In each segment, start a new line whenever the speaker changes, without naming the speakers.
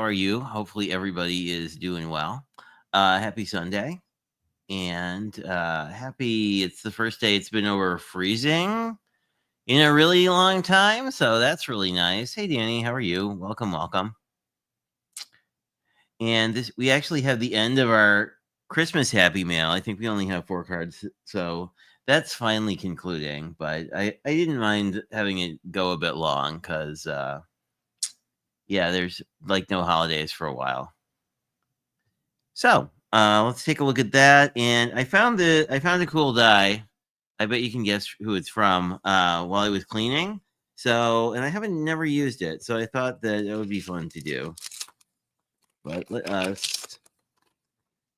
are you? Hopefully, everybody is doing well. Happy Sunday. And it's the first day it's been over freezing in a really long time. So that's really nice. Hey, Danny, how are you? Welcome, welcome. And we actually have the end of our Christmas Happy Mail. I think we only have 4 cards. So that's finally concluding. But I didn't mind having it go a bit long because, there's like no holidays for a while. So let's take a look at that. And I found a cool die. I bet you can guess who it's from while I was cleaning. So, and I haven't never used it, so I thought that it would be fun to do. But let us.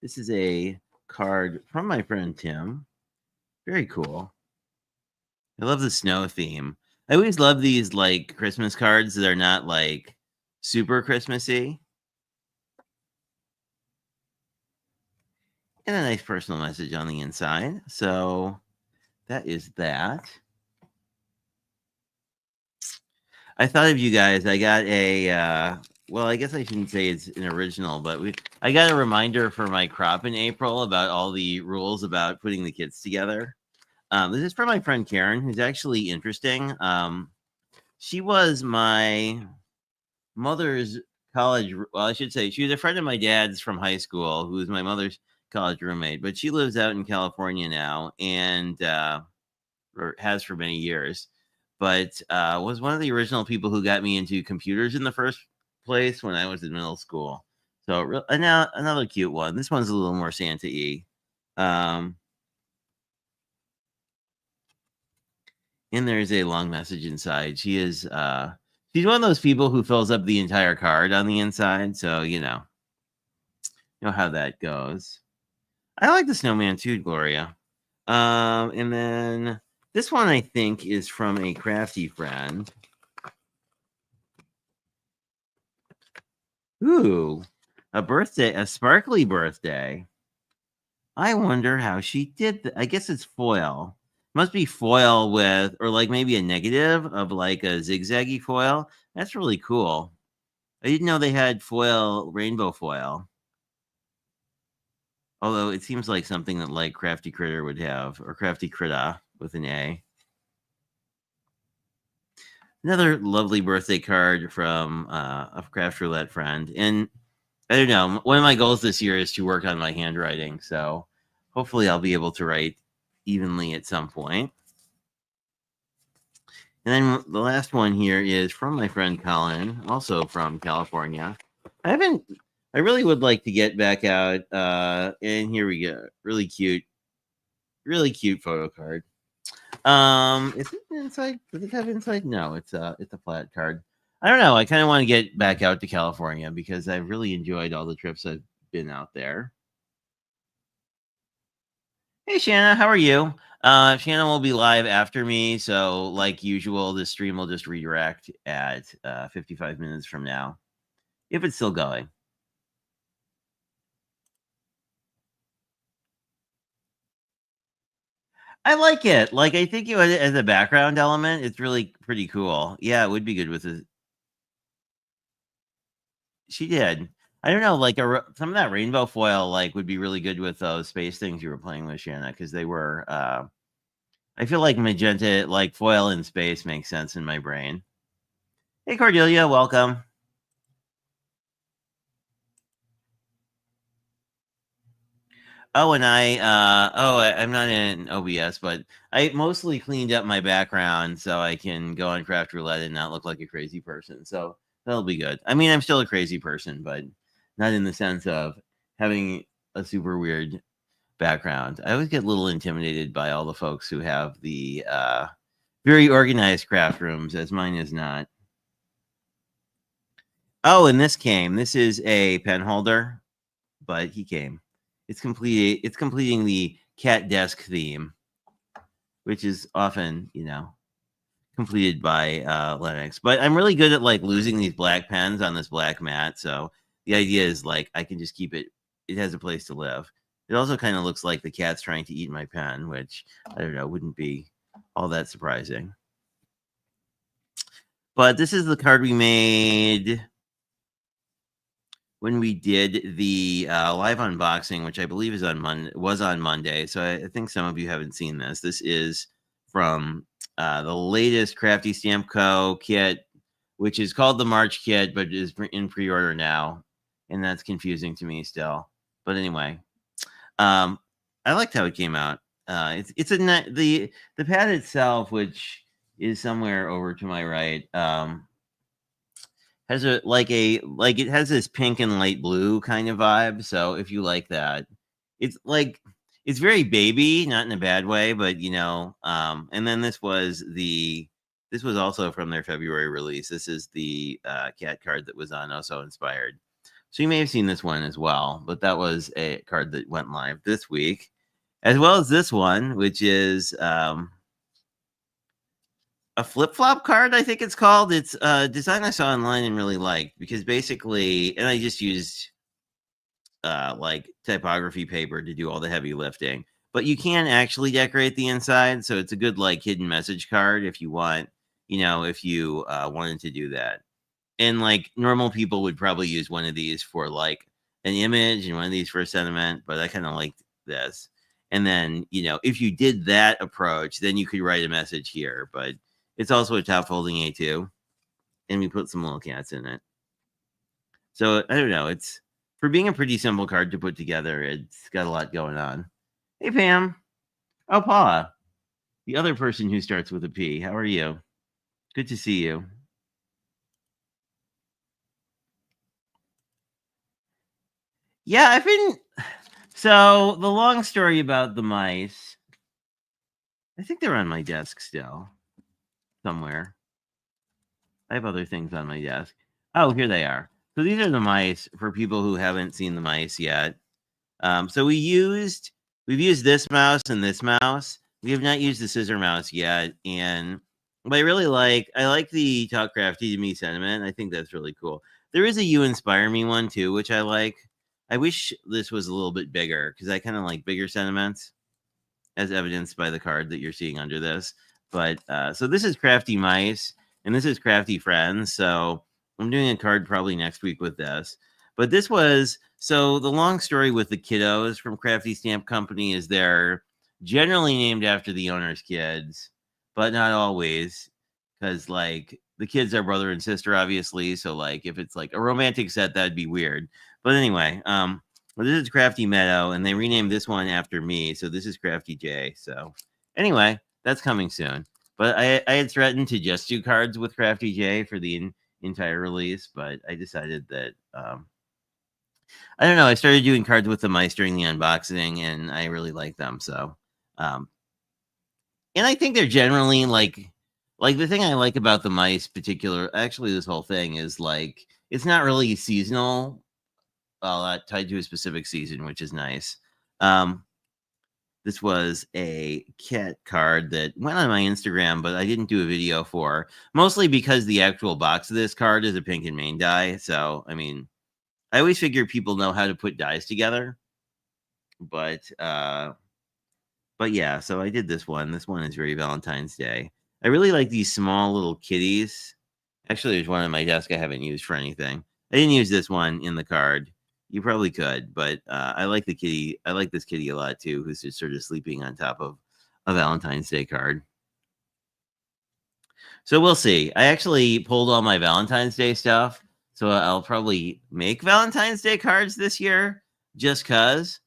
This is a card from my friend Tim. Very cool. I love the snow theme. I always love these like Christmas cards that are not like super Christmassy. And a nice personal message on the inside. So that is that. I thought of you guys. I got a well, I guess I shouldn't say it's an original, but I got a reminder for my crop in April about all the rules about putting the kits together. This is from my friend Karen, who's actually interesting. She was my mother's college. Well, I should say she was a friend of my dad's from high school, who was my mother's college roommate. But she lives out in California now, and or has for many years. But was one of the original people who got me into computers in the first place when I was in middle school. So now another cute one. This one's a little more Santa-y. And there's a long message inside. She's one of those people who fills up the entire card on the inside. So you know how that goes. I like the snowman too, Gloria. And then this one I think is from a crafty friend. Ooh, a sparkly birthday. I wonder how she did that. I guess it's foil. Must be foil with, or like maybe a negative of like a zigzaggy foil. That's really cool. I didn't know they had foil, rainbow foil. Although it seems like something that like Crafty Critter would have, or Crafty Critta with an A. Another lovely birthday card from a Craft Roulette friend. And I don't know, one of my goals this year is to work on my handwriting. So hopefully I'll be able to write evenly at some point. And then the last one here is from my friend Colin, also from California. I really would like to get back out. And here we go. Really cute photo card. Is it inside? Does it have inside? No, it's a flat card. I don't know. I kind of want to get back out to California because I've really enjoyed all the trips I've been out there. Hey, Shanna, how are you? Shanna will be live after me, so like usual, this stream will just redirect at 55 minutes from now, if it's still going. I like it. Like, I think as a background element, it's really pretty cool. Yeah, it would be good with it. She did. I don't know, like some of that rainbow foil, like would be really good with those space things you were playing with, Shanna, because they were. I feel like magenta, like foil in space, makes sense in my brain. Hey, Cordelia, welcome. Oh, and I'm not in OBS, but I mostly cleaned up my background so I can go on Craft Roulette and not look like a crazy person. So that'll be good. I mean, I'm still a crazy person, but not in the sense of having a super weird background. I always get a little intimidated by all the folks who have the very organized craft rooms, as mine is not. Oh, and this is a pen holder, but he came. It's completing the cat desk theme, which is often, completed by Linux. But I'm really good at like losing these black pens on this black mat. So the idea is like I can just keep it. It has a place to live. It also kind of looks like the cat's trying to eat my pen, which I don't know, wouldn't be all that surprising. But this is the card we made when we did the live unboxing, which I believe is on Monday. So I think some of you haven't seen this. This is from the latest Crafty Stamp Co. kit, which is called the March kit, but is in pre-order now, and that's confusing to me still. But anyway, I liked how it came out. It's the pad itself, which is somewhere over to my right. Has it has this pink and light blue kind of vibe. So if you like that, it's like it's very baby, not in a bad way, but and then this was also from their February release. This is the cat card that was on Also Inspired. So you may have seen this one as well, but that was a card that went live this week, as well as this one, which is a flip-flop card, I think it's called. It's a design I saw online and really liked, because basically, and I just used like typography paper to do all the heavy lifting, but you can actually decorate the inside, so it's a good like hidden message card if you want, if you wanted to do that. And like normal people would probably use one of these for like an image and one of these for a sentiment, but I kind of liked this. And then, if you did that approach, then you could write a message here, but it's also a top folding A2, and we put some little cats in it. So I don't know. It's for being a pretty simple card to put together. It's got a lot going on. Hey, Pam. Oh, Paula, the other person who starts with a P. How are you? Good to see you. Yeah, I've been. So the long story about the mice. I think they're on my desk still, somewhere. I have other things on my desk. Oh, here they are. So these are the mice for people who haven't seen the mice yet. So we've used this mouse and this mouse. We have not used the scissor mouse yet, but I like the Talk Crafty to Me sentiment. I think that's really cool. There is a You Inspire Me one too, which I like. I wish this was a little bit bigger, because I kind of like bigger sentiments, as evidenced by the card that you're seeing under this. But so this is Crafty Mice, and this is Crafty Friends. So I'm doing a card probably next week with this. But this was, so the long story with the kiddos from Crafty Stamp Company is they're generally named after the owner's kids, but not always, because like the kids are brother and sister, obviously. So like if it's like a romantic set, that'd be weird. But anyway, well, this is Crafty Meadow, and they renamed this one after me. So this is Crafty J. So anyway, that's coming soon. But I had threatened to just do cards with Crafty J for the entire release, but I decided that I don't know. I started doing cards with the mice during the unboxing, and I really like them. So, and I think they're generally like the thing I like about the mice, actually, this whole thing is like it's not really seasonal, tied to a specific season, which is nice. This was a cat card that went on my Instagram, but I didn't do a video for, mostly because the actual box of this card is a pink and main die. So, I mean, I always figure people know how to put dies together, but yeah, so I did this one. This one is very Valentine's Day. I really like these small little kitties. Actually, there's one on my desk I haven't used for anything. I didn't use this one in the card. You probably could, but I like the kitty. I like this kitty a lot too, who's just sort of sleeping on top of a Valentine's Day card. So we'll see. I actually pulled all my Valentine's Day stuff, so I'll probably make Valentine's Day cards this year, just cause.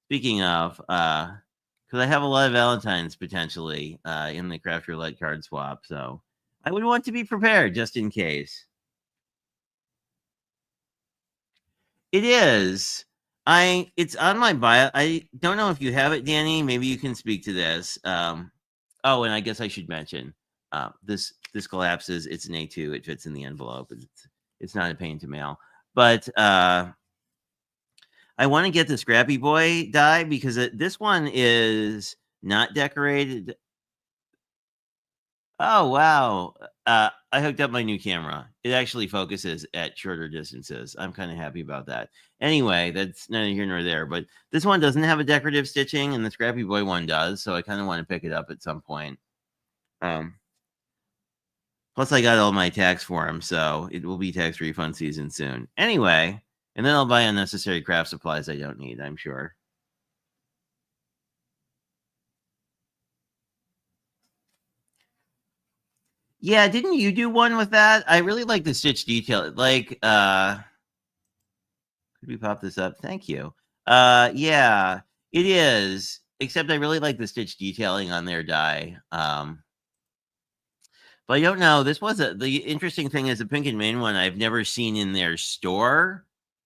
Speaking of, because I have a lot of Valentines potentially in the Craft Roulette card swap, so I would want to be prepared just in case. It is. It's on my bio. I don't know if you have it, Danny. Maybe you can speak to this. Oh, and I guess I should mention this collapses. It's an A2. It fits in the envelope. It's not a pain to mail. But I want to get the Scrappy Boy die because this one is not decorated. Oh, wow. I hooked up my new camera. It actually focuses at shorter distances. I'm kind of happy about that. Anyway, that's neither here nor there. But this one doesn't have a decorative stitching, and the Scrappy Boy one does. So I kind of want to pick it up at some point. Plus, I got all my tax forms, so it will be tax refund season soon. Anyway, and then I'll buy unnecessary craft supplies I don't need, I'm sure. Yeah, didn't you do one with that? I really like the stitch detail. Like, could we pop this up? Thank you. Yeah, it is. Except I really like the stitch detailing on their die. But I don't know. The interesting thing is the pink and main one I've never seen in their store,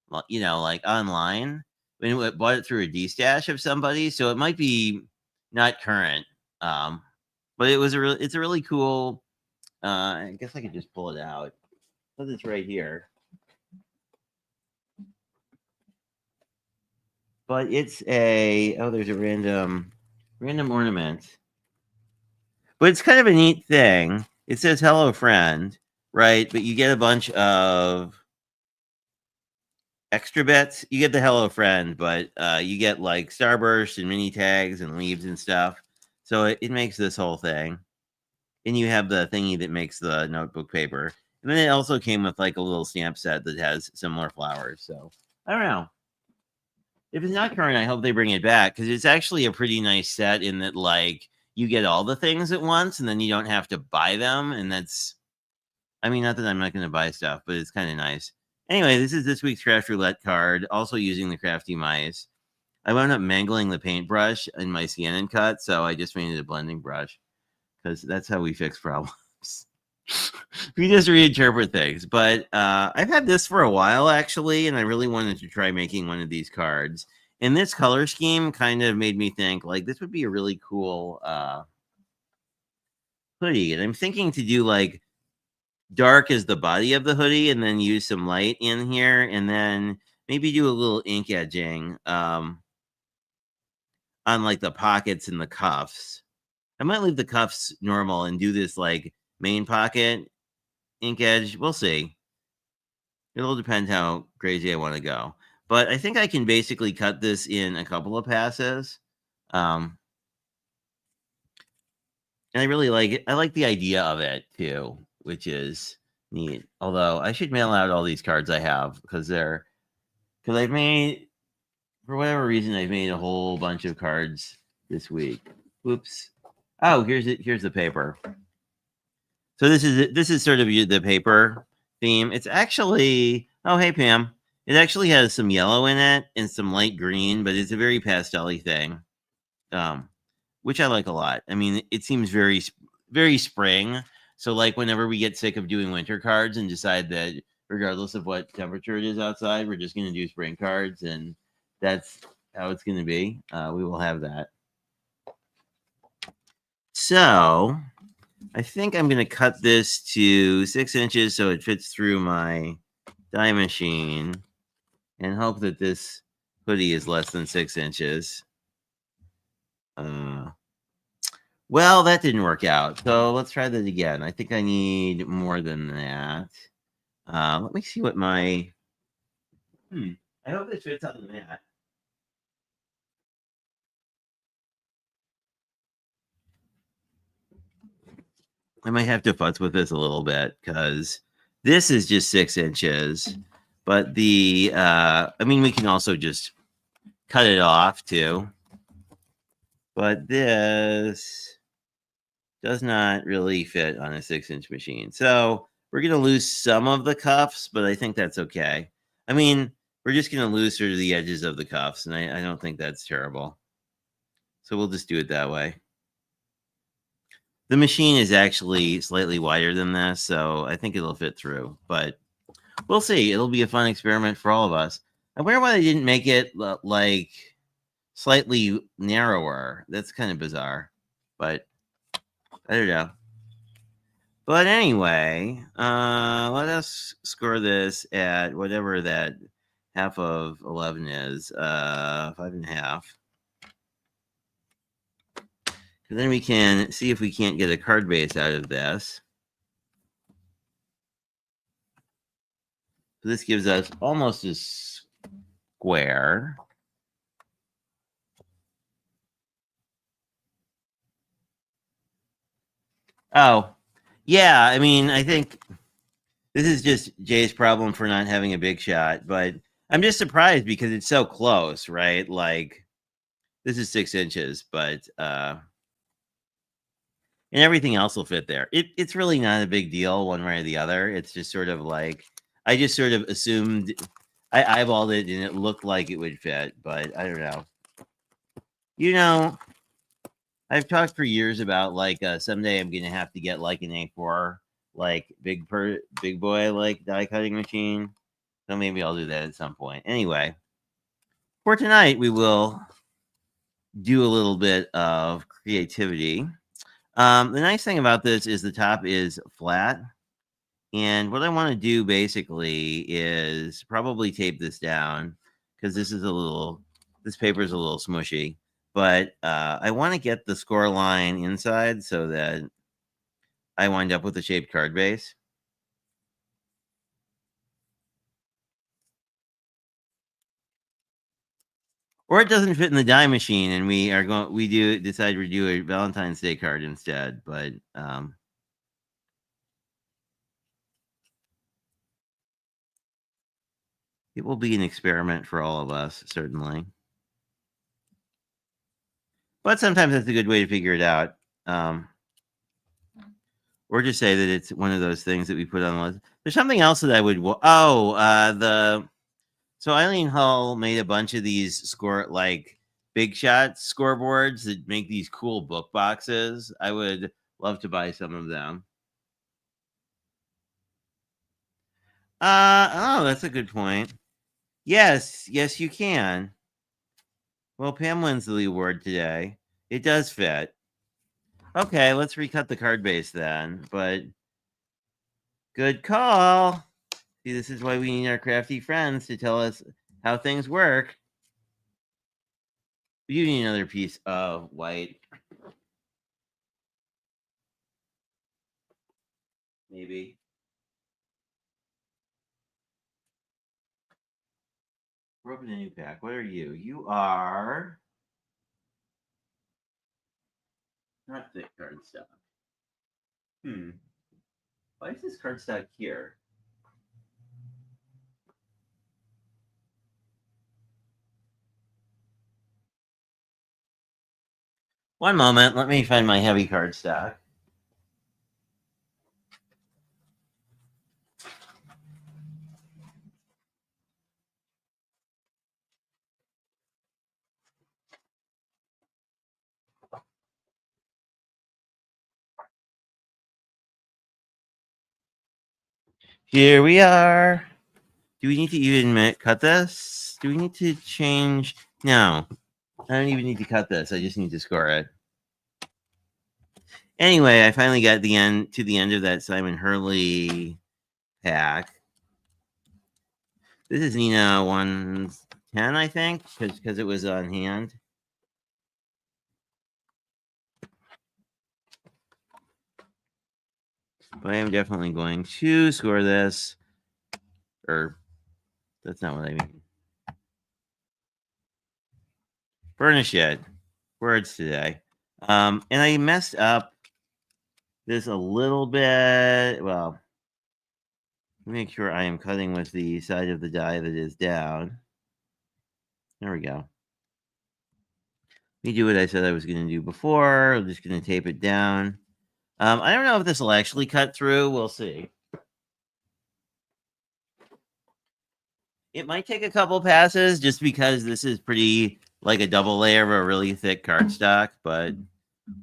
like online. We bought it through a D stash of somebody, so it might be not current. Um, but it's a really cool. I guess I could just pull it out. But it's right here. But it's there's a random ornament. But it's kind of a neat thing. It says "Hello, friend," right? But you get a bunch of extra bits. You get the "Hello, friend," but you get like starburst and mini tags and leaves and stuff. So it makes this whole thing. And you have the thingy that makes the notebook paper. And then it also came with like a little stamp set that has similar flowers. So I don't know. If it's not current, I hope they bring it back because it's actually a pretty nice set in that like you get all the things at once and then you don't have to buy them. And that's, I mean, not that I'm not going to buy stuff, but it's kind of nice. Anyway, this is this week's Craft Roulette card, also using the Crafty Mice. I wound up mangling the paintbrush in my scan and cut, so I just made it a blending brush because that's how we fix problems. We just reinterpret things. But I've had this for a while, actually, and I really wanted to try making one of these cards. And this color scheme kind of made me think, like, this would be a really cool hoodie. And I'm thinking to do, like, dark as the body of the hoodie and then use some light in here and then maybe do a little ink edging on, like, the pockets and the cuffs. I might leave the cuffs normal and do this, like, main pocket ink edge. We'll see. It'll depend how crazy I want to go. But I think I can basically cut this in a couple of passes. Um, and I really like it. I like the idea of it too, which is neat. Although I should mail out all these cards I have because I've made, for whatever reason, I've made a whole bunch of cards this week. Whoops. Oh, here's the paper. So this is sort of the paper theme. It's actually, oh hey Pam, it actually has some yellow in it and some light green, but it's a very pastel-y thing, which I like a lot. I mean, it seems very spring. So like whenever we get sick of doing winter cards and decide that regardless of what temperature it is outside, we're just going to do spring cards, and that's how it's going to be. We will have that. So I think I'm going to cut this to 6 inches so it fits through my die machine and hope that this hoodie is less than 6 inches. Well, that didn't work out. So let's try that again. I think I need more than that. Let me see what my... I hope this fits on the mat. I might have to futz with this a little bit because this is just 6 inches. But I mean, we can also just cut it off too. But this does not really fit on a 6-inch machine. So we're going to lose some of the cuffs, but I think that's okay. I mean, we're just going to lose sort of the edges of the cuffs, and I don't think that's terrible. So we'll just do it that way. The machine is actually slightly wider than this, so I think it'll fit through. But we'll see. It'll be a fun experiment for all of us. I wonder why they didn't make it like slightly narrower. That's kind of bizarre, but I don't know. But anyway, let us score this at whatever that half of 11 is, 5.5. And then we can see if we can't get a card base out of this. So this gives us almost a square. Oh, Yeah, I mean, I think this is just Jay's problem for not having a big shot, but I'm just surprised because it's so close, right? Like this is 6 inches, but and everything else will fit there. It's really not a big deal one way or the other. It's just sort of like I just sort of assumed I eyeballed it and it looked like it would fit, but I don't know. You know, I've talked for years about like someday I'm gonna have to get like an A4 like big boy like die cutting machine. So maybe I'll do that at some point. Anyway, for tonight we will do a little bit of creativity. The nice thing about this is the top is flat. And what I want to do basically is probably tape this down because this paper is a little smushy. But I want to get the score line inside so that I wind up with a shaped card base. Or it doesn't fit in the die machine, and we decide to do a Valentine's Day card instead. But it will be an experiment for all of us, certainly. But sometimes that's a good way to figure it out. Or just say that it's one of those things that we put on the list. There's something else that I would. So Eileen Hull made a bunch of these big shot scoreboards that make these cool book boxes. I would love to buy some of them. Oh, that's a good point. Yes, you can. Well, Pam wins the award today. It does fit. Okay, let's recut the card base then. But good call. See, this is why we need our crafty friends to tell us how things work. You need another piece of white. Maybe. We're opening a new pack. What are you? You are not thick cardstock. Why is this cardstock here? One moment. Let me find my heavy cardstock. Here we are. Do we need to even cut this? Do we need to change? No. I don't even need to cut this. I just need to score it. Anyway, I finally got the end of that Simon Hurley pack. This is Nina 110, I think, because it was on hand. But I am definitely going to score this. Or that's not what I mean. Burnish it. Words today. And I messed up this a little bit. Well, make sure I am cutting with the side of the die that is down. There we go. Let me do what I said I was going to do before. I'm just going to tape it down. I don't know if this will actually cut through. We'll see. It might take a couple passes just because this is pretty like a double layer of a really thick cardstock, but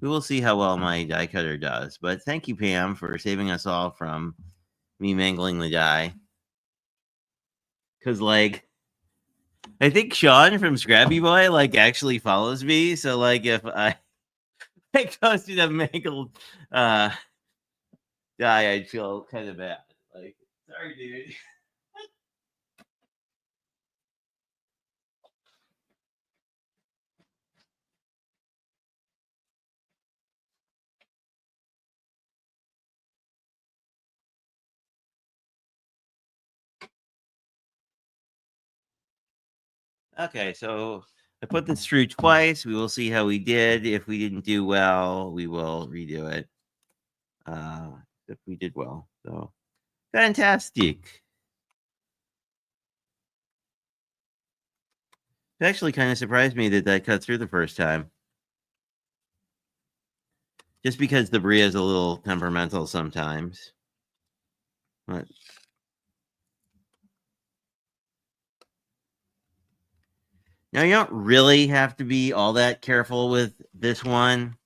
we will see how well my die cutter does. But thank you, Pam, for saving us all from me mangling the die. Because, like, I think Sean from Scrappy Boy, like, actually follows me. So, like, if I posted a mangled die, I'd feel kind of bad. Like, sorry, dude. Okay, so I put this through twice. We will see how we did. If we didn't do well, we will redo it. But we did well. So fantastic. It actually kind of surprised me that that cut through the first time. Just because the Brie is a little temperamental sometimes. But now you don't really have to be all that careful with this one.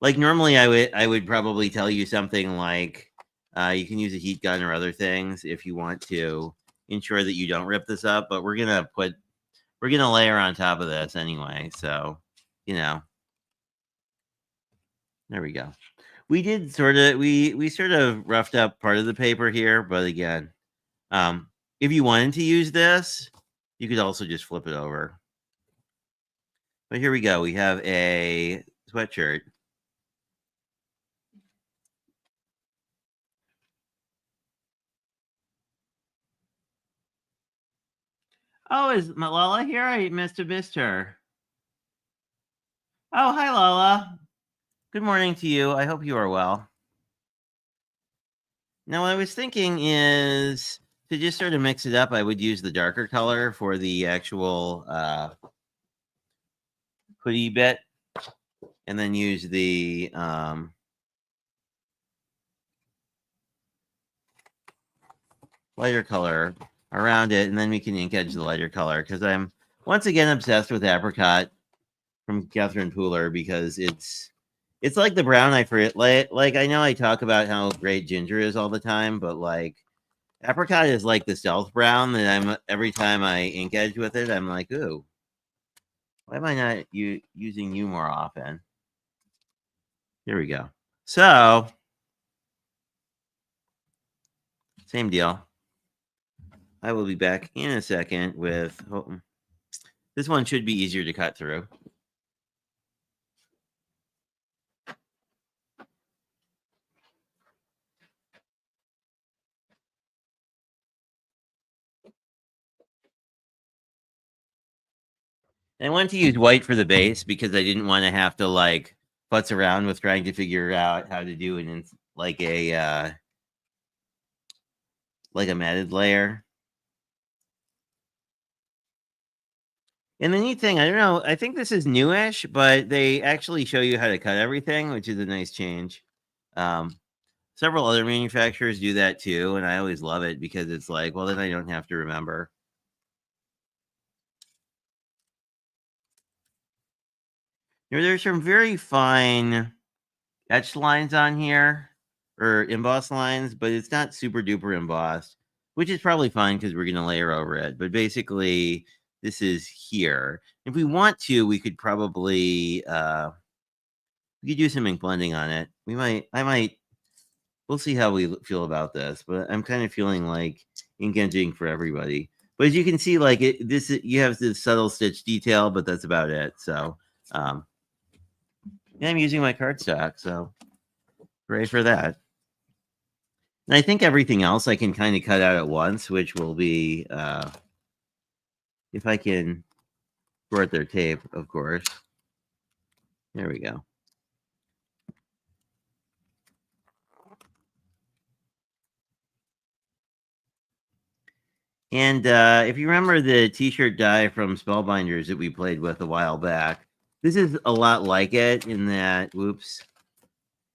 Like normally I would probably tell you something like you can use a heat gun or other things if you want to ensure that you don't rip this up, but we're gonna layer on top of this anyway, so you know. There we go. We did sort of we sort of roughed up part of the paper here, but again, if you wanted to use this, you could also just flip it over. But here we go. We have a sweatshirt. Oh, is Malala here? I must have missed her. Oh, hi, Lala. Good morning to you. I hope you are well. Now, what I was thinking is to just sort of mix it up, I would use the darker color for the actual hoodie bit, and then use the lighter color around it, and then we can ink edge the lighter color, because I'm once again obsessed with apricot from Catherine Pooler, because it's like the brown I forget. Like I know I talk about how great ginger is all the time, but like apricot is like the stealth brown that I'm every time I ink edge with it, I'm like, ooh, why am I not using you more often? Here we go. So same deal. I will be back in a second with. Oh, this one should be easier to cut through. I wanted to use white for the base because I didn't want to have to like futz around with trying to figure out how to do it like a matted layer. And the neat thing, I don't know, I think this is newish, but they actually show you how to cut everything, which is a nice change. Several other manufacturers do that too, and I always love it because it's like, well, then I don't have to remember. There's some very fine etched lines on here, or embossed lines, but it's not super duper embossed, which is probably fine because we're going to layer over it. But basically, this is here. If we want to, we could probably we could do some ink blending on it. We'll see how we feel about this, but I'm kind of feeling like ink edging for everybody. But as you can see, like you have this subtle stitch detail, but that's about it. So, yeah, I'm using my cardstock, so hooray for that. And I think everything else I can kind of cut out at once, which will be if I can sort their tape, of course. There we go. And if you remember the t-shirt die from Spellbinders that we played with a while back, this is a lot like it in that, whoops,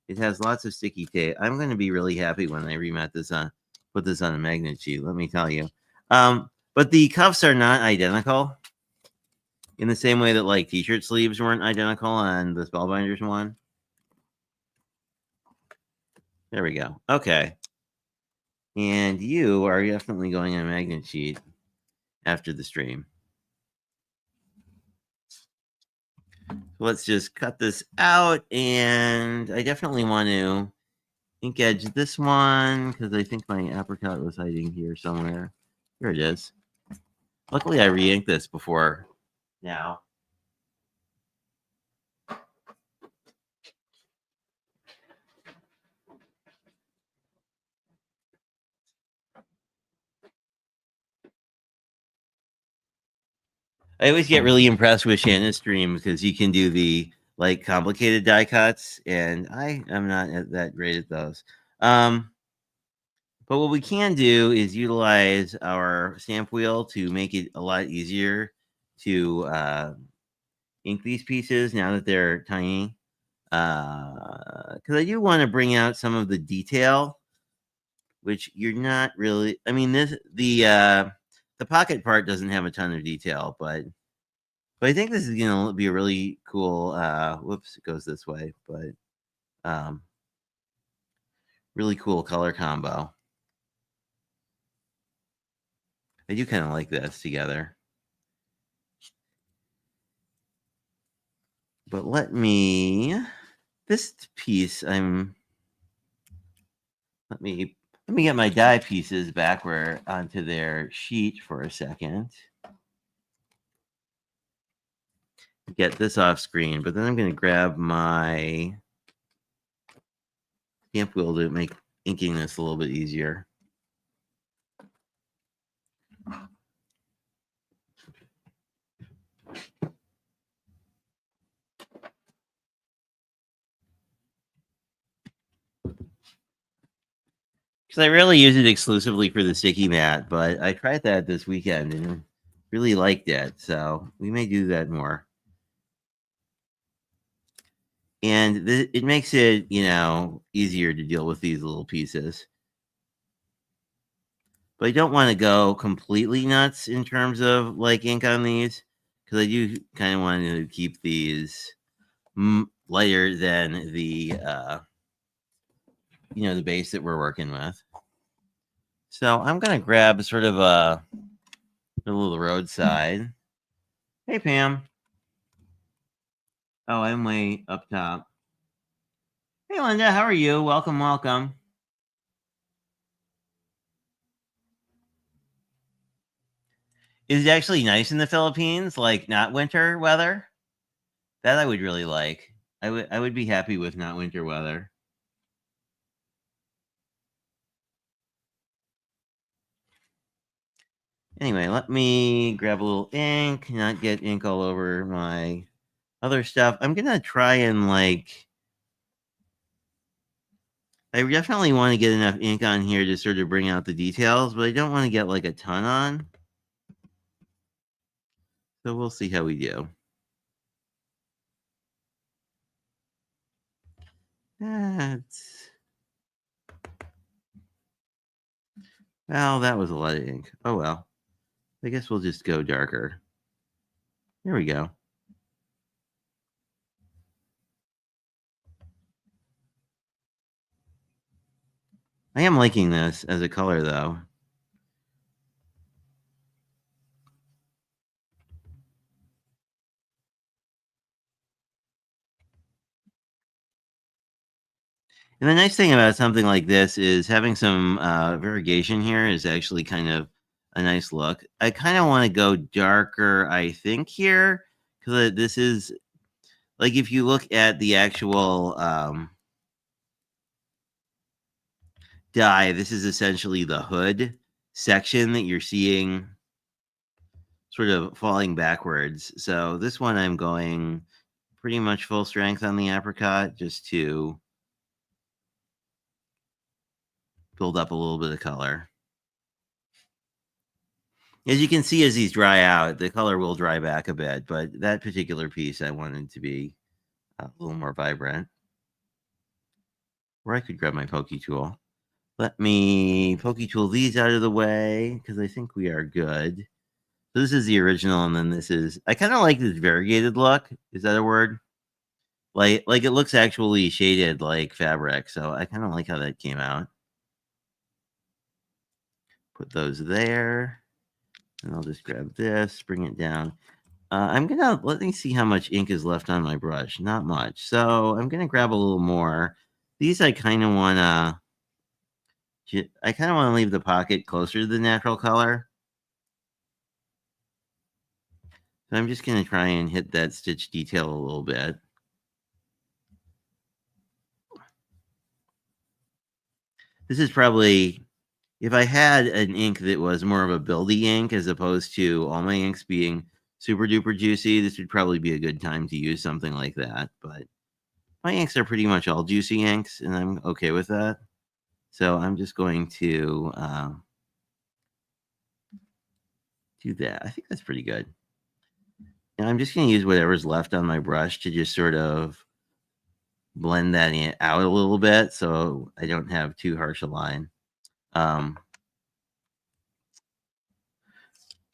it has lots of sticky tape. I'm going to be really happy when I put this on a magnet sheet, let me tell you. But the cuffs are not identical in the same way that like t-shirt sleeves weren't identical on the Spellbinders one. There we go. Okay. And you are definitely going on a magnet sheet after the stream. Let's just cut this out, and I definitely want to ink edge this one because I think my apricot was hiding here somewhere. Here it is. Luckily, I re-inked this before now. I always get really impressed with Shanna's stream because you can do the like complicated die cuts, and I am not that great at those. But what we can do is utilize our stamp wheel to make it a lot easier to ink these pieces now that they're tiny. Because I do want to bring out some of the detail, which you're not really. I mean, the pocket part doesn't have a ton of detail, but I think this is gonna be a really cool. Whoops, it goes this way, but really cool color combo. I do kind of like this together. But this piece, let me get my die pieces back onto their sheet for a second. Get this off screen, but then I'm going to grab my stamp wheel to make inking this a little bit easier. Because I rarely use it exclusively for the sticky mat, but I tried that this weekend and really liked it. So we may do that more. And it makes it, easier to deal with these little pieces. But I don't want to go completely nuts in terms of like ink on these, because I do kind of want to keep these lighter than the the base that we're working with. So I'm gonna grab sort of a little roadside. Hey Pam. Oh, I'm way up top. Hey Linda, how are you? Welcome, welcome. Is it actually nice in the Philippines? Like not winter weather? That I would really like. I would be happy with not winter weather. Anyway, let me grab a little ink, not get ink all over my other stuff. I'm gonna try and I definitely want to get enough ink on here to sort of bring out the details, but I don't want to get like a ton on. So we'll see how we do. Well, that was a lot of ink. Oh well. I guess we'll just go darker. There we go. I am liking this as a color though. And the nice thing about something like this is having some variegation here is actually kind of a nice look. I kind of want to go darker, I think, here, because this is, like, if you look at the actual die, this is essentially the hood section that you're seeing sort of falling backwards. So this one I'm going pretty much full strength on the apricot just to build up a little bit of color. As you can see, as these dry out, the color will dry back a bit, but that particular piece I wanted to be a little more vibrant. Or I could grab my pokey tool. Let me pokey tool these out of the way because I think we are good. So this is the original, and then this is, I kind of like this variegated look. Is that a word? Like it looks actually shaded like fabric, so I kind of like how that came out. Put those there, and I'll just grab this, bring it down. Let me see how much ink is left on my brush. Not much, so I'm gonna grab a little more. These I kind of wanna leave the pocket closer to the natural color. So I'm just gonna try and hit that stitch detail a little bit. This is probably, if I had an ink that was more of a buildy ink as opposed to all my inks being super duper juicy, this would probably be a good time to use something like that. But my inks are pretty much all juicy inks, and I'm okay with that. So I'm just going to do that. I think that's pretty good. And I'm just going to use whatever's left on my brush to just sort of blend that out a little bit so I don't have too harsh a line. I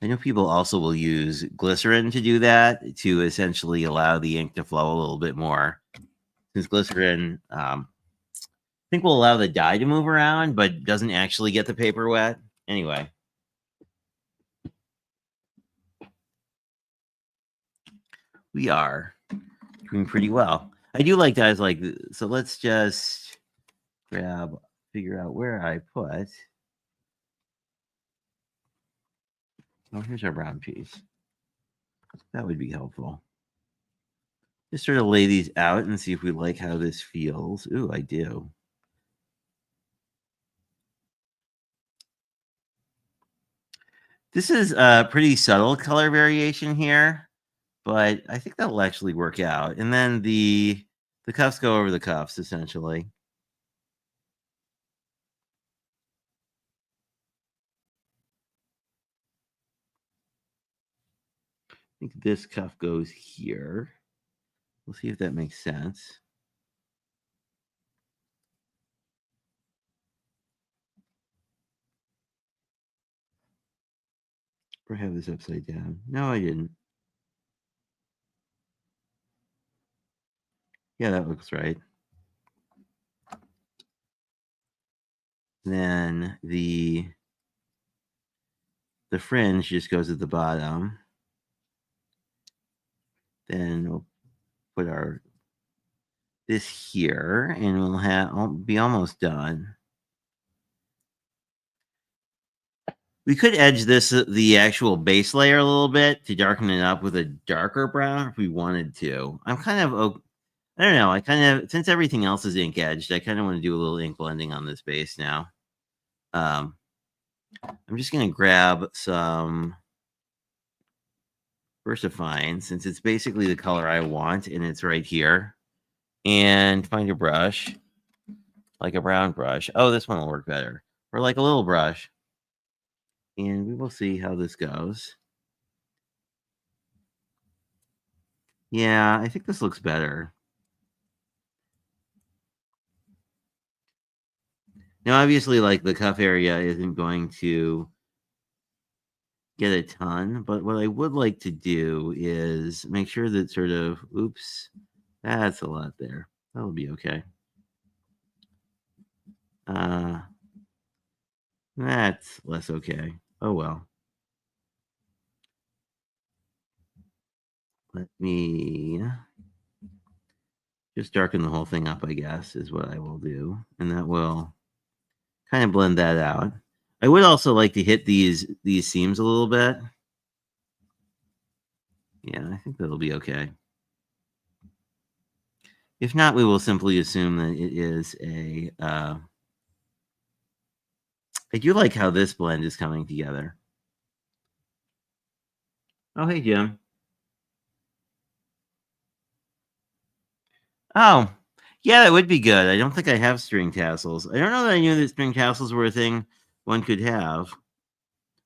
know people also will use glycerin to do that, to essentially allow the ink to flow a little bit more. Since glycerin, I think will allow the dye to move around, but doesn't actually get the paper wet. Anyway. We are doing pretty well. I do like dyes like this. So let's just figure out where I put. Oh, here's our brown piece. That would be helpful. Just sort of lay these out and see if we like how this feels. Ooh, I do. This is a pretty subtle color variation here, but I think that'll actually work out. And then the cuffs go over the cuffs, essentially. I think this cuff goes here. We'll see if that makes sense. Or have this upside down. No, I didn't. Yeah, that looks right. Then the fringe just goes at the bottom. Then we'll put this here, and I'll be almost done. We could edge the actual base layer a little bit to darken it up with a darker brown if we wanted to. I'm kind of, I don't know. Since everything else is ink edged, I kind of want to do a little ink blending on this base now. I'm just going to grab some VersaFine, since it's basically the color I want, and it's right here. And find a brush, like a brown brush. Oh, this one will work better. Or like a little brush. And we will see how this goes. Yeah, I think this looks better. Now, obviously, like the cuff area isn't going to get a ton, but what I would like to do is make sure that sort of, oops, that's a lot there. That'll be okay. That's less okay. Oh, well. Let me just darken the whole thing up, I guess, is what I will do. And that will kind of blend that out. I would also like to hit these seams a little bit. Yeah, I think that'll be okay. If not, we will simply assume that it is a... I do like how this blend is coming together. Oh, hey, Jim. Oh, yeah, that would be good. I don't think I have string tassels. I don't know that I knew that string tassels were a thing one could have.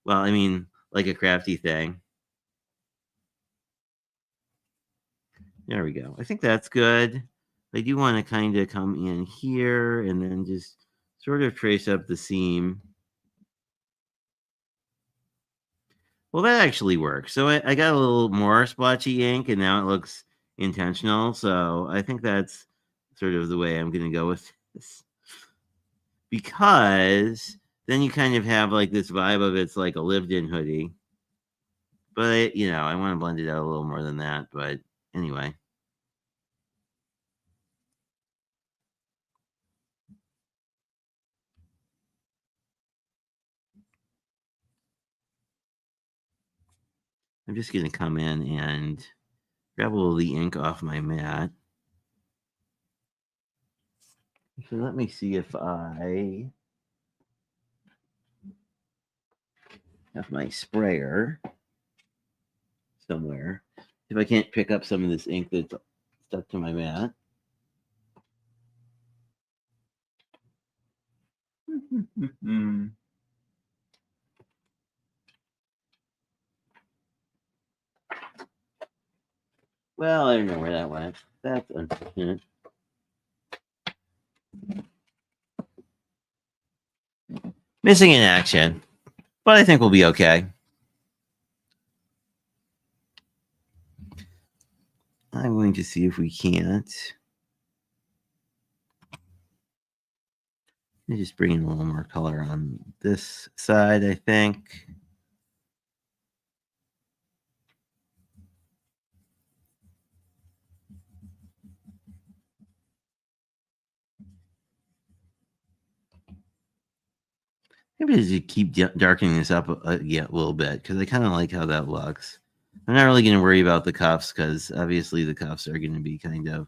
Well, I mean, like a crafty thing. There we go. I think that's good. I do want to kind of come in here and then just sort of trace up the seam. Well, that actually works. So I got a little more splotchy ink, and now it looks intentional. So I think that's sort of the way I'm going to go with this. Because then you kind of have like this vibe of it's like a lived-in hoodie. But, I want to blend it out a little more than that. But anyway. I'm just going to come in and grab a little of the ink off my mat. So let me see if I have my sprayer somewhere. If I can't pick up some of this ink that's stuck to my mat. Well, I don't know where that went. That's unfortunate. Missing in action, but I think we'll be okay. I'm going to see if we can't. Let me just bring in a little more color on this side, I think. Maybe I should keep darkening this up a little bit because I kind of like how that looks. I'm not really going to worry about the cuffs because obviously the cuffs are going to be kind of.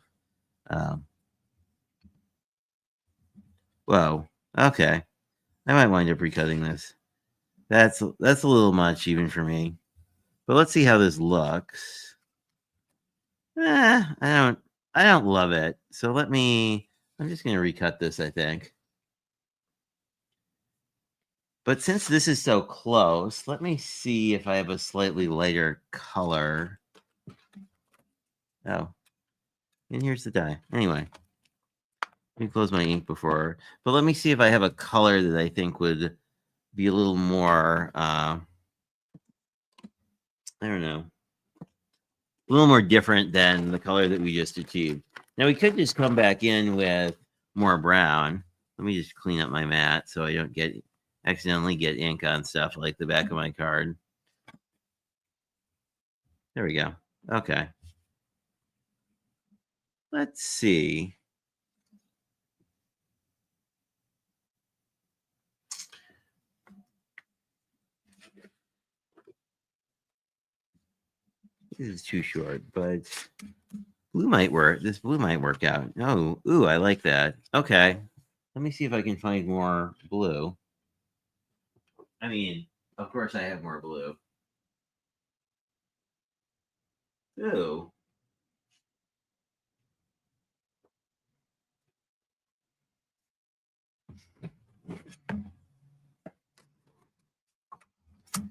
Whoa. Okay. I might wind up recutting this. That's a little much even for me. But let's see how this looks. I don't love it. So I'm just going to recut this, I think. But since this is so close, let me see if I have a slightly lighter color. Oh, and here's the dye. Anyway, let me close my ink before. But let me see if I have a color that I think would be a little more, I don't know, a little more different than the color that we just achieved. Now, we could just come back in with more brown. Let me just clean up my mat so I don't accidentally get ink on stuff like the back of my card. There we go. Okay. Let's see. This is too short, but blue might work. This blue might work out. Oh, ooh, I like that. Okay. Let me see if I can find more blue. I mean, of course I have more blue. Ooh.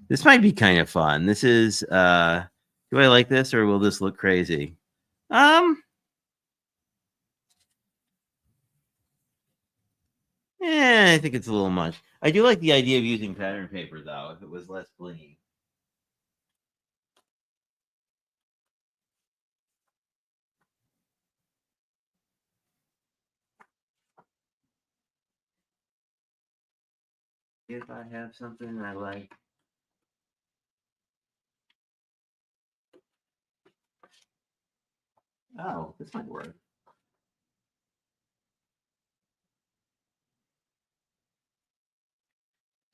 This might be kind of fun. This is do I like this or will this look crazy? I think it's a little much. I do like the idea of using pattern paper though, if it was less blingy. If I have something I like. Oh, this might work.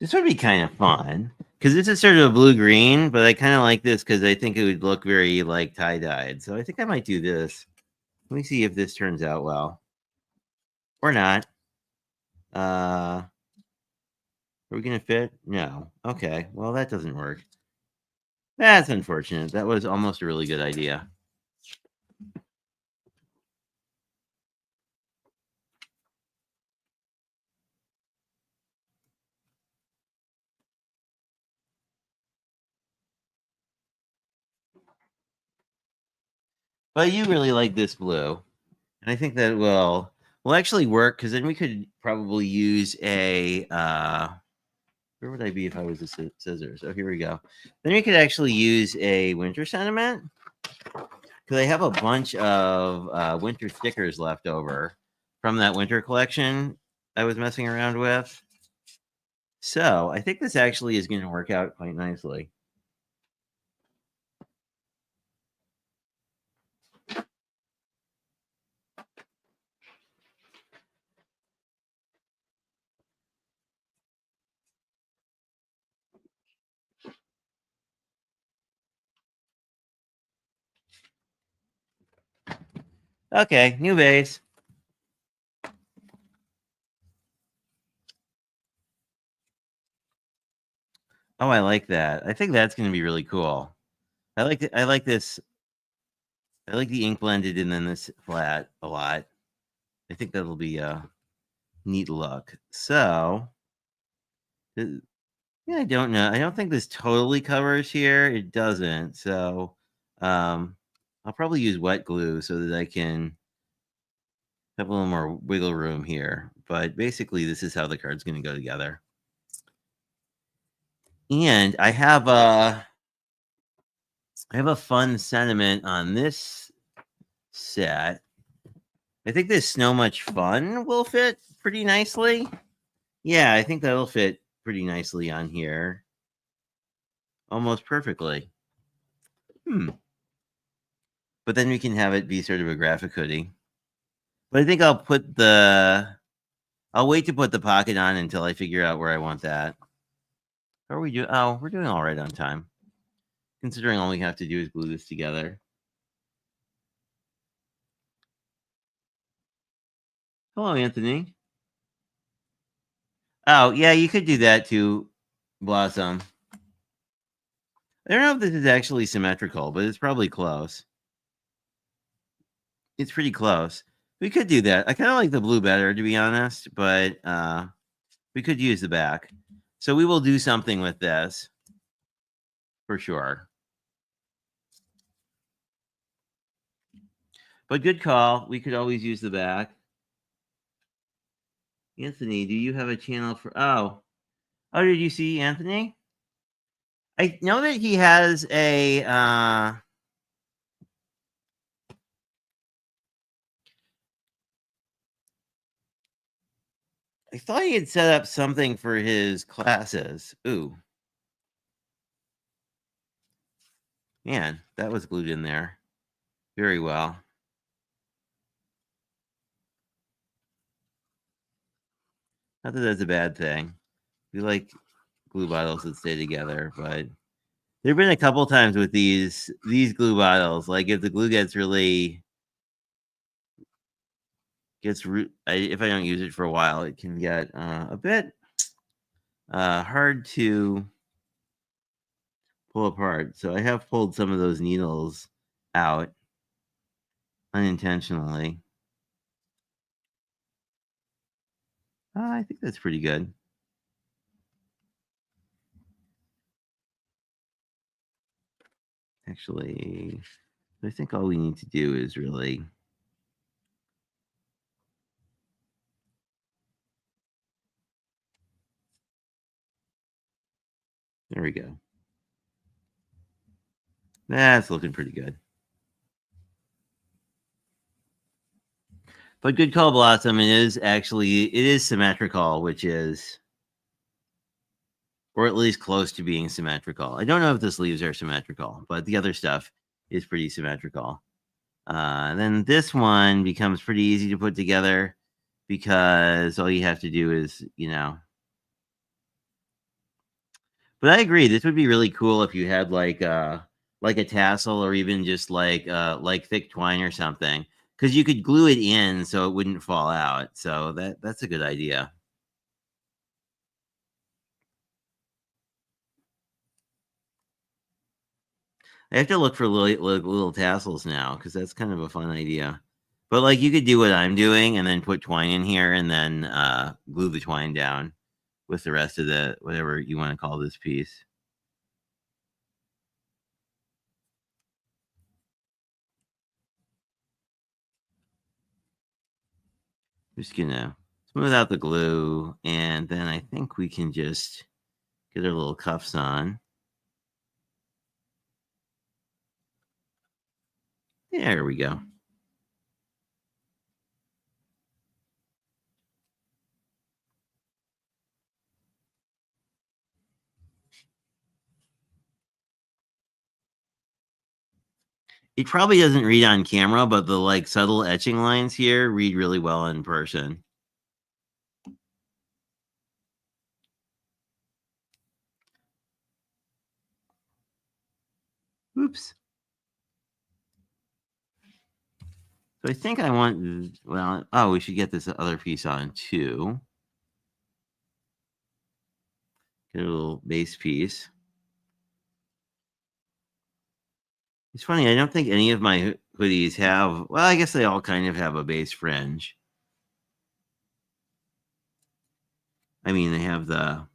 This would be kind of fun because this is sort of a blue green, but I kind of like this because I think it would look very like tie dyed. So I think I might do this. Let me see if this turns out well or not. Are we gonna fit? No. Okay. Well, that doesn't work. That's unfortunate. That was almost a really good idea. But you really like this blue. And I think that will actually work because then we could probably use a where would I be if I was a scissors? Oh, here we go. Then we could actually use a winter sentiment because I have a bunch of winter stickers left over from that winter collection I was messing around with. So I think this actually is going to work out quite nicely. Okay, new base. Oh, I like that. I think that's going to be really cool. I like I like this. I like the ink blended and then this flat a lot. I think that'll be a neat look. So Yeah, I don't know. I don't think this totally covers here. It doesn't. So I'll probably use wet glue so that I can have a little more wiggle room here. But basically, this is how the card's going to go together. And I have a fun sentiment on this set. I think this Snow Much Fun will fit pretty nicely. Yeah, I think that'll fit pretty nicely on here. Almost perfectly. But then we can have it be sort of a graphic hoodie. But I think I'll wait to put the pocket on until I figure out where I want that. How are we doing? Oh, we're doing all right on time. Considering all we have to do is glue this together. Hello, Anthony. Oh, yeah, you could do that too, Blossom. I don't know if this is actually symmetrical, but it's probably close. It's pretty close. We could do that. I kind of like the blue better, to be honest, but we could use the back. So we will do something with this for sure. But good call. We could always use the back. Anthony, do you have a channel for... Oh, did you see Anthony? I know that he has a... I thought he had set up something for his classes. Ooh. Man, that was glued in there. Very well. Not that that's a bad thing. We like glue bottles that stay together, but there have been a couple times with these glue bottles. Like if the glue gets really if I don't use it for a while, it can get a bit hard to pull apart. So I have pulled some of those needles out unintentionally. I think that's pretty good. Actually, I think all we need to do is really... There we go. That's looking pretty good. But good call, Blossom. It is symmetrical, which is, or at least close to being symmetrical. I don't know if the sleeves are symmetrical, but the other stuff is pretty symmetrical. Then this one becomes pretty easy to put together because all you have to do is, But I agree. This would be really cool if you had like a tassel or even just like thick twine or something, because you could glue it in so it wouldn't fall out. So that's a good idea. I have to look for little tassels now because that's kind of a fun idea. But like you could do what I'm doing and then put twine in here and then glue the twine down with the rest of the whatever you want to call this piece. Just gonna smooth out the glue, and then I think we can just get our little cuffs on. There we go. It probably doesn't read on camera, but the like subtle etching lines here read really well in person. Oops. So I think I want, we should get this other piece on too. Get a little base piece. It's funny, I don't think any of my hoodies have, well, I guess they all kind of have a base fringe. I mean, they have the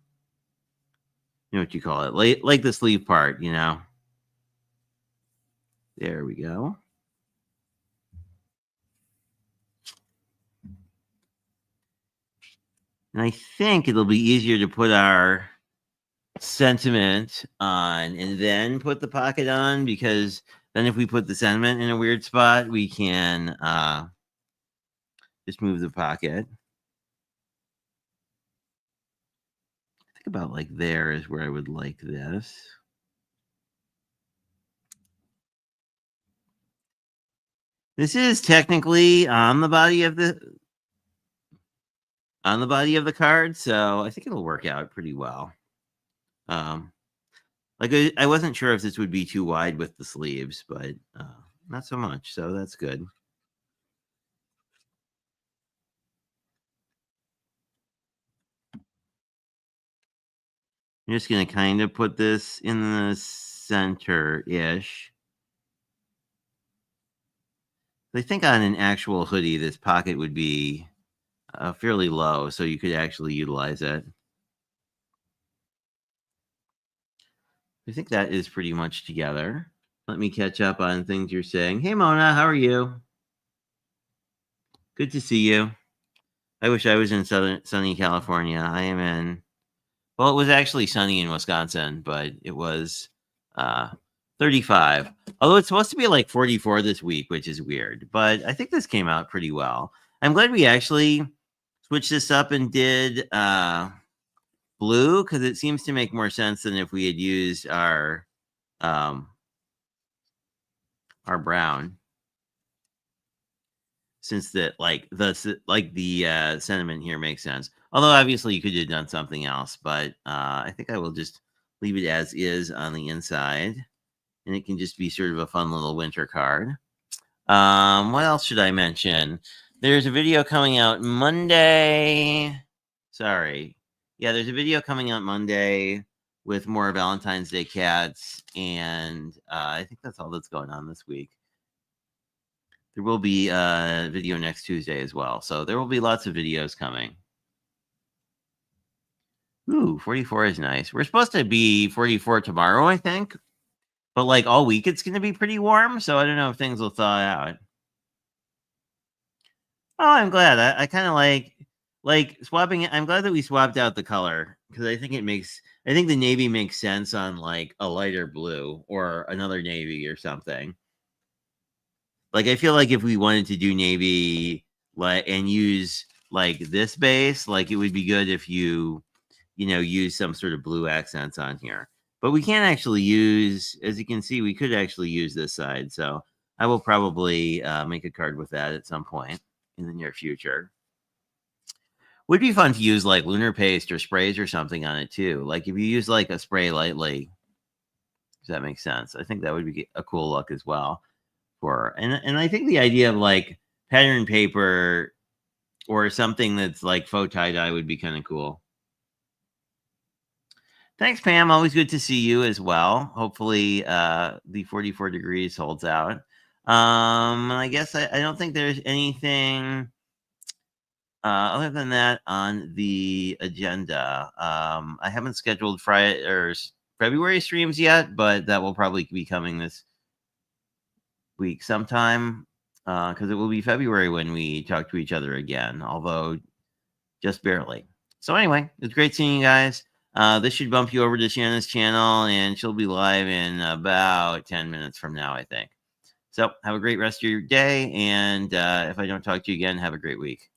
know what you call it, like the sleeve part, There we go. And I think it'll be easier to put our sentiment on and then put the pocket on, because then if we put the sentiment in a weird spot, we can just move the pocket. Think about like there is where I would like this. This is technically on the body of the card, so I think it'll work out pretty well. Like I wasn't sure if this would be too wide with the sleeves, but not so much, so that's good. I'm just gonna kind of put this in the center-ish. I think on an actual hoodie, this pocket would be fairly low, so you could actually utilize it. I think that is pretty much together. Let me catch up on things you're saying. Hey, Mona, how are you? Good to see you. I wish I was in sunny California. I am in, well, it was actually sunny in Wisconsin, but it was 35. Although it's supposed to be like 44 this week, which is weird. But I think this came out pretty well. I'm glad we actually switched this up and did blue, because it seems to make more sense than if we had used our brown. Since the sentiment here makes sense. Although obviously you could have done something else, but I think I will just leave it as is on the inside, and it can just be sort of a fun little winter card. What else should I mention? There's a video coming out Monday. Sorry. Yeah, there's a video coming out Monday with more Valentine's Day cats, and I think that's all that's going on this week. There will be a video next Tuesday as well. So there will be lots of videos coming. Ooh, 44 is nice. We're supposed to be 44 tomorrow, I think. But like all week, it's going to be pretty warm. So I don't know if things will thaw out. Oh, I'm glad. I kind of like swapping it. I'm glad that we swapped out the color, because I think the navy makes sense on like a lighter blue or another navy or something. Like, I feel like if we wanted to do navy and use like this base, like it would be good if you use some sort of blue accents on here. But we can't actually use, as you can see, we could actually use this side. So I will probably make a card with that at some point in the near future. Would be fun to use like lunar paste or sprays or something on it too. Like if you use like a spray lightly, does that make sense? I think that would be a cool look as well. And I think the idea of like pattern paper or something that's like faux tie-dye would be kind of cool. Thanks, Pam. Always good to see you as well. Hopefully the 44 degrees holds out. I guess I don't think there's anything other than that on the agenda. I haven't scheduled Friday or February streams yet, but that will probably be coming this week sometime, because it will be February when we talk to each other again, although just barely. So anyway, it's great seeing you guys. This should bump you over to Shanna's channel, and she'll be live in about 10 minutes from now, I think. So have a great rest of your day, and if I don't talk to you again, have a great week.